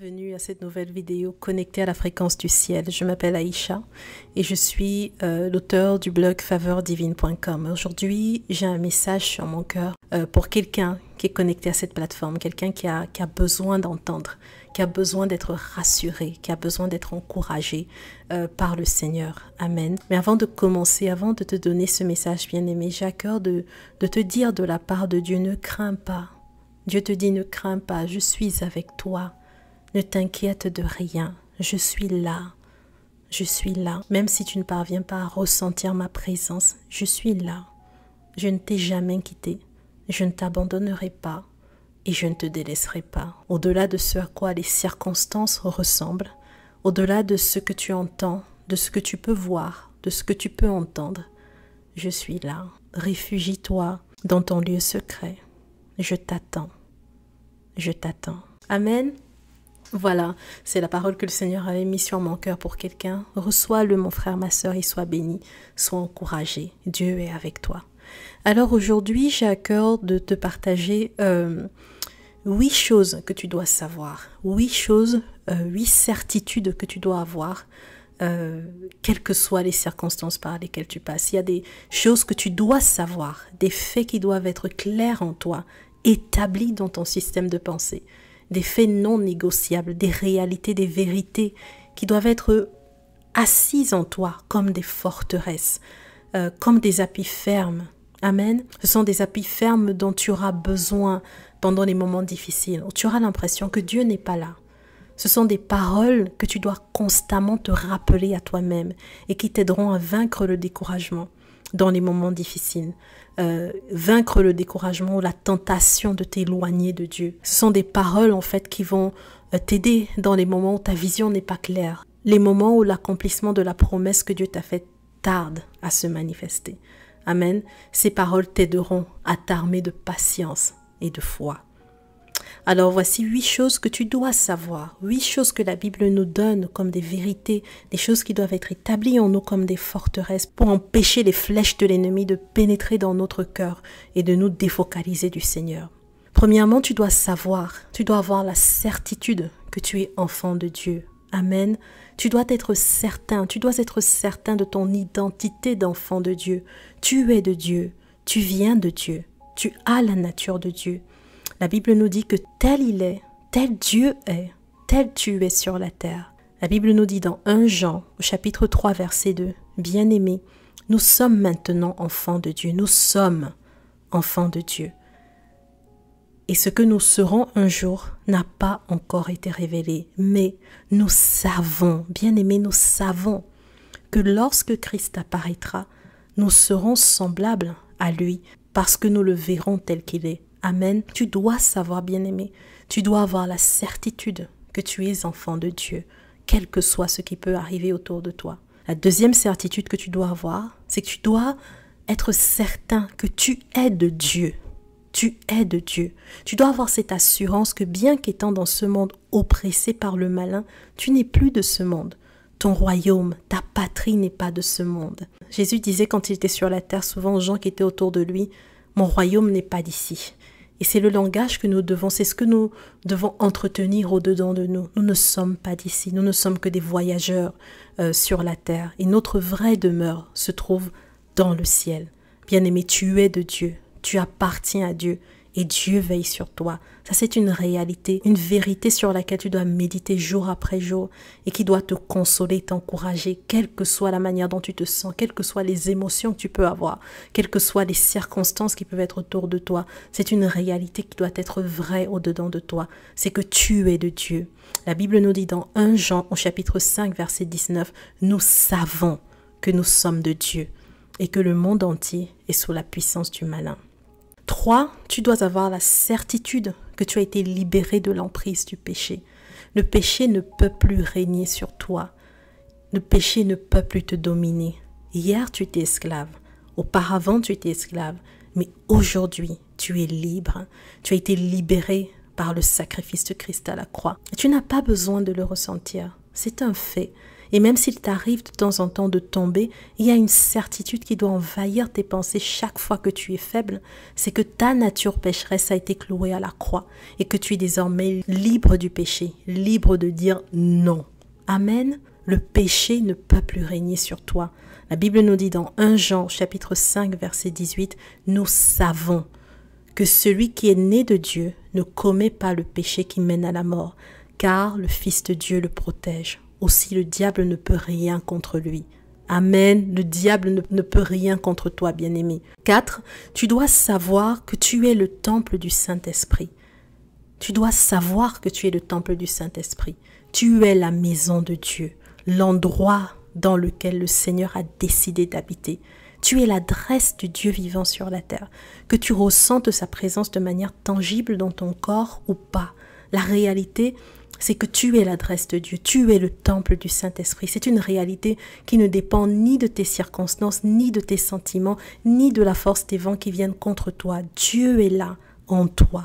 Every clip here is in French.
bienvenue à cette nouvelle vidéo connectée à la fréquence du ciel. Je m'appelle Aïcha et je suis l'auteur du blog faveurdivine.com. Aujourd'hui, j'ai un message sur mon cœur pour quelqu'un qui est connecté à cette plateforme, quelqu'un qui a besoin d'entendre, qui a besoin d'être rassuré, qui a besoin d'être encouragé par le Seigneur. Amen. Mais avant de commencer, avant de te donner ce message bien-aimé, j'ai à cœur de te dire de la part de Dieu, ne crains pas. Dieu te dit, ne crains pas, je suis avec toi. Ne t'inquiète de rien, je suis là. Je suis là. Même si tu ne parviens pas à ressentir ma présence, je suis là. Je ne t'ai jamais quitté. Je ne t'abandonnerai pas et je ne te délaisserai pas. Au-delà de ce à quoi les circonstances ressemblent, au-delà de ce que tu entends, de ce que tu peux voir, de ce que tu peux entendre, je suis là. Réfugie-toi dans ton lieu secret. Je t'attends. Je t'attends. Amen. Voilà, c'est la parole que le Seigneur avait mise sur mon cœur pour quelqu'un. Reçois-le, mon frère, ma sœur, et sois béni, sois encouragé. Dieu est avec toi. Alors aujourd'hui, j'ai à cœur de te partager 8 choses que tu dois savoir. 8 choses, 8 certitudes que tu dois avoir, quelles que soient les circonstances par lesquelles tu passes. Il y a des choses que tu dois savoir, des faits qui doivent être clairs en toi, établis dans ton système de pensée. Des faits non négociables, des réalités, des vérités qui doivent être assises en toi comme des forteresses, comme des appuis fermes. Amen. Ce sont des appuis fermes dont tu auras besoin pendant les moments difficiles, où tu auras l'impression que Dieu n'est pas là. Ce sont des paroles que tu dois constamment te rappeler à toi-même et qui t'aideront à vaincre le découragement dans les moments difficiles. Vaincre le découragement ou la tentation de t'éloigner de Dieu. Ce sont des paroles en fait qui vont t'aider dans les moments où ta vision n'est pas claire. Les moments où l'accomplissement de la promesse que Dieu t'a faite tarde à se manifester. Amen. Ces paroles t'aideront à t'armer de patience et de foi. Alors voici 8 choses que tu dois savoir, 8 choses que la Bible nous donne comme des vérités, des choses qui doivent être établies en nous comme des forteresses pour empêcher les flèches de l'ennemi de pénétrer dans notre cœur et de nous défocaliser du Seigneur. Premièrement, tu dois savoir, tu dois avoir la certitude que tu es enfant de Dieu. Amen. Tu dois être certain de ton identité d'enfant de Dieu. Tu es de Dieu, tu viens de Dieu, tu as la nature de Dieu. La Bible nous dit que tel il est, tel Dieu est, tel tu es sur la terre. La Bible nous dit dans 1 Jean, au chapitre 3, verset 2, « Bien-aimés, nous sommes maintenant enfants de Dieu, nous sommes enfants de Dieu. Et ce que nous serons un jour n'a pas encore été révélé, mais nous savons, bien-aimés, nous savons que lorsque Christ apparaîtra, nous serons semblables à lui parce que nous le verrons tel qu'il est. » Amen. Tu dois savoir, bien-aimé, tu dois avoir la certitude que tu es enfant de Dieu, quel que soit ce qui peut arriver autour de toi. La deuxième certitude que tu dois avoir, c'est que tu dois être certain que tu es de Dieu. Tu es de Dieu. Tu dois avoir cette assurance que bien qu'étant dans ce monde oppressé par le malin, tu n'es plus de ce monde. Ton royaume, ta patrie n'est pas de ce monde. Jésus disait quand il était sur la terre souvent aux gens qui étaient autour de lui, « Mon royaume n'est pas d'ici ». Et c'est le langage que nous devons, c'est ce que nous devons entretenir au-dedans de nous. Nous ne sommes pas d'ici, nous ne sommes que des voyageurs sur la terre. Et notre vraie demeure se trouve dans le ciel. Bien-aimé, tu es de Dieu, tu appartiens à Dieu et Dieu veille sur toi. Ça, c'est une réalité, une vérité sur laquelle tu dois méditer jour après jour et qui doit te consoler, t'encourager, quelle que soit la manière dont tu te sens, quelles que soient les émotions que tu peux avoir, quelles que soient les circonstances qui peuvent être autour de toi. C'est une réalité qui doit être vraie au-dedans de toi. C'est que tu es de Dieu. La Bible nous dit dans 1 Jean, au chapitre 5, verset 19, « Nous savons que nous sommes de Dieu et que le monde entier est sous la puissance du malin. » 3. Tu dois avoir la certitude que tu as été libéré de l'emprise du péché. Le péché ne peut plus régner sur toi. Le péché ne peut plus te dominer. Hier, tu étais esclave. Auparavant, tu étais esclave. Mais aujourd'hui, tu es libre. Tu as été libéré par le sacrifice de Christ à la croix. Et tu n'as pas besoin de le ressentir. C'est un fait. Et même s'il t'arrive de temps en temps de tomber, il y a une certitude qui doit envahir tes pensées chaque fois que tu es faible. C'est que ta nature pécheresse a été clouée à la croix et que tu es désormais libre du péché, libre de dire non. Amen. Le péché ne peut plus régner sur toi. La Bible nous dit dans 1 Jean chapitre 5 verset 18, nous savons que celui qui est né de Dieu ne commet pas le péché qui mène à la mort, car le Fils de Dieu le protège. Aussi le diable ne peut rien contre lui. Amen. Le diable ne peut rien contre toi, bien-aimé. 4. Tu dois savoir que tu es le temple du Saint-Esprit. Tu dois savoir que tu es le temple du Saint-Esprit. Tu es la maison de Dieu, l'endroit dans lequel le Seigneur a décidé d'habiter. Tu es l'adresse du Dieu vivant sur la terre. Que tu ressentes sa présence de manière tangible dans ton corps ou pas. La réalité, c'est que tu es l'adresse de Dieu. Tu es le temple du Saint-Esprit. C'est une réalité qui ne dépend ni de tes circonstances, ni de tes sentiments, ni de la force des vents qui viennent contre toi. Dieu est là, en toi.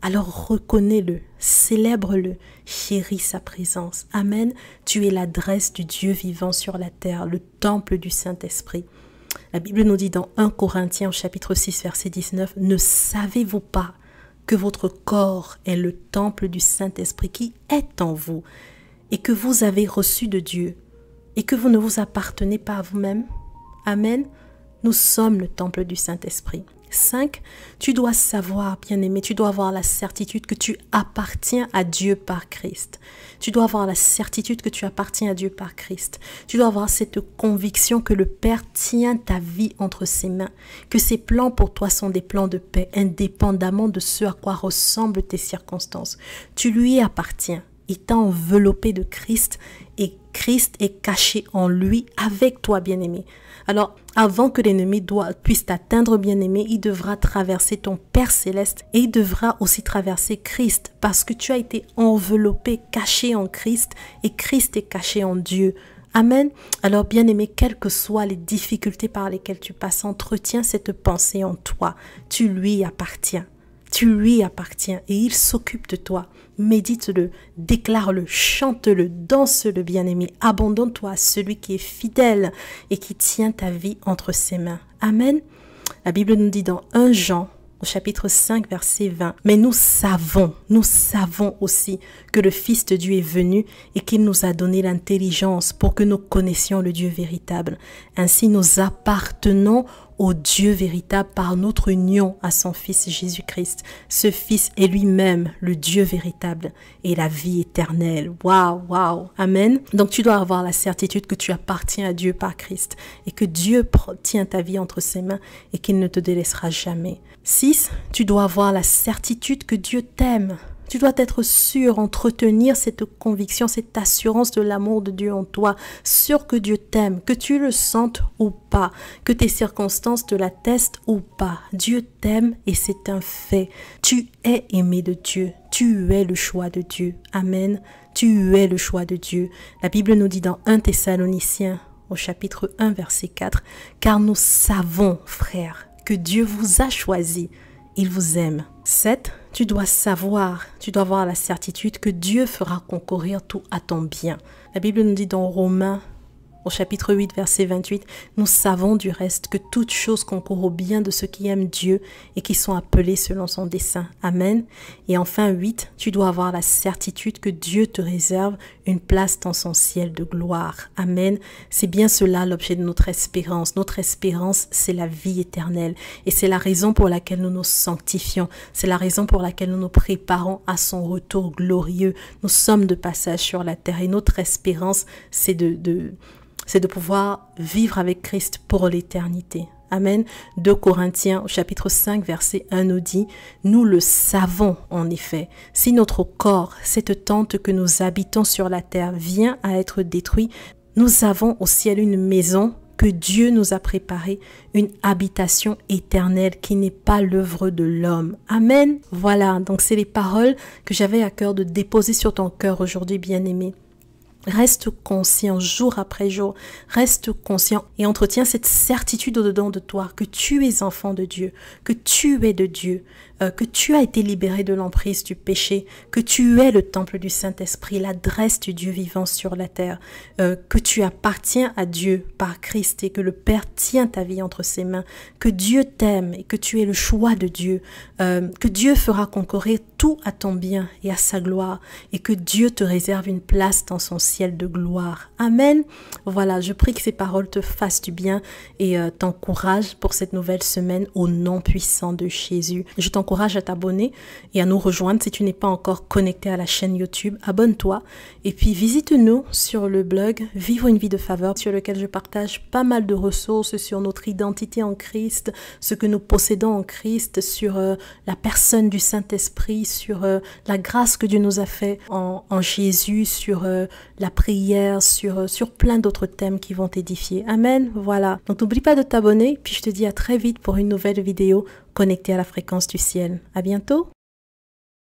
Alors reconnais-le, célèbre-le, chéris sa présence. Amen. Tu es l'adresse du Dieu vivant sur la terre, le temple du Saint-Esprit. La Bible nous dit dans 1 Corinthiens au chapitre 6 verset 19, « Ne savez-vous pas que votre corps est le temple du Saint-Esprit qui est en vous et que vous avez reçu de Dieu et que vous ne vous appartenez pas à vous-même? » Amen. Nous sommes le temple du Saint-Esprit. 5. Tu dois savoir, bien-aimé, tu dois avoir la certitude que tu appartiens à Dieu par Christ. Tu dois avoir la certitude que tu appartiens à Dieu par Christ. Tu dois avoir cette conviction que le Père tient ta vie entre ses mains, que ses plans pour toi sont des plans de paix, indépendamment de ce à quoi ressemblent tes circonstances. Tu lui appartiens. Il t'a enveloppé de Christ et Christ est caché en lui avec toi, bien-aimé. Alors, avant que l'ennemi puisse t'atteindre, bien-aimé, il devra traverser ton Père céleste et il devra aussi traverser Christ parce que tu as été enveloppé, caché en Christ et Christ est caché en Dieu. Amen. Alors, bien-aimé, quelles que soient les difficultés par lesquelles tu passes, entretiens cette pensée en toi. Tu lui appartiens. Tu lui appartiens et il s'occupe de toi. Médite-le, déclare-le, chante-le, danse-le, bien-aimé. Abandonne-toi à celui qui est fidèle et qui tient ta vie entre ses mains. Amen. La Bible nous dit dans 1 Jean, au chapitre 5, verset 20, « Mais nous savons aussi que le Fils de Dieu est venu et qu'il nous a donné l'intelligence pour que nous connaissions le Dieu véritable. Ainsi nous appartenons au Dieu véritable par notre union à son Fils Jésus-Christ. Ce Fils est lui-même le Dieu véritable et la vie éternelle. » Waouh, waouh, amen. Donc tu dois avoir la certitude que tu appartiens à Dieu par Christ et que Dieu tient ta vie entre ses mains et qu'il ne te délaissera jamais. 6. Tu dois avoir la certitude que Dieu t'aime. Tu dois être sûr, entretenir cette conviction, cette assurance de l'amour de Dieu en toi, sûr que Dieu t'aime, que tu le sentes ou pas, que tes circonstances te l'attestent ou pas. Dieu t'aime et c'est un fait. Tu es aimé de Dieu. Tu es le choix de Dieu. Amen. Tu es le choix de Dieu. La Bible nous dit dans 1 Thessaloniciens, au chapitre 1, verset 4, « Car nous savons, frères, que Dieu vous a choisi. Il vous aime. » 7. Tu dois avoir la certitude que Dieu fera concourir tout à ton bien. La Bible nous dit dans Romains, au chapitre 8, verset 28, « Nous savons du reste que toute chose concourt au bien de ceux qui aiment Dieu et qui sont appelés selon son dessein. » Amen. Et enfin 8, tu dois avoir la certitude que Dieu te réserve une place dans son ciel de gloire. Amen. C'est bien cela l'objet de notre espérance. Notre espérance, c'est la vie éternelle. Et c'est la raison pour laquelle nous nous sanctifions. C'est la raison pour laquelle nous nous préparons à son retour glorieux. Nous sommes de passage sur la terre et notre espérance, c'est de pouvoir vivre avec Christ pour l'éternité. Amen. 2 Corinthiens, au chapitre 5, verset 1 nous dit, « Nous le savons en effet, si notre corps, cette tente que nous habitons sur la terre, vient à être détruit, nous avons au ciel une maison que Dieu nous a préparée, une habitation éternelle qui n'est pas l'œuvre de l'homme. » Amen. Voilà, donc c'est les paroles que j'avais à cœur de déposer sur ton cœur aujourd'hui, bien-aimé. Reste conscient jour après jour, reste conscient et entretiens cette certitude au-dedans de toi que tu es enfant de Dieu, que tu es de Dieu, que tu as été libéré de l'emprise du péché, que tu es le temple du Saint-Esprit, l'adresse du Dieu vivant sur la terre, que tu appartiens à Dieu par Christ et que le Père tient ta vie entre ses mains, que Dieu t'aime et que tu es le choix de Dieu, que Dieu fera concourir tout à ton bien et à sa gloire et que Dieu te réserve une place dans son ciel de gloire. Amen. Voilà, je prie que ces paroles te fassent du bien et t'encouragent pour cette nouvelle semaine au nom puissant de Jésus. Je t'encourage à t'abonner et à nous rejoindre si tu n'es pas encore connecté à la chaîne YouTube. Abonne-toi et puis visite-nous sur le blog Vivre une vie de faveur sur lequel je partage pas mal de ressources sur notre identité en Christ, ce que nous possédons en Christ, sur la personne du Saint-Esprit, sur la grâce que Dieu nous a fait en Jésus, sur la prière, sur plein d'autres thèmes qui vont t'édifier. Amen. Voilà. Donc n'oublie pas de t'abonner, puis je te dis à très vite pour une nouvelle vidéo connectée à la fréquence du ciel. À bientôt.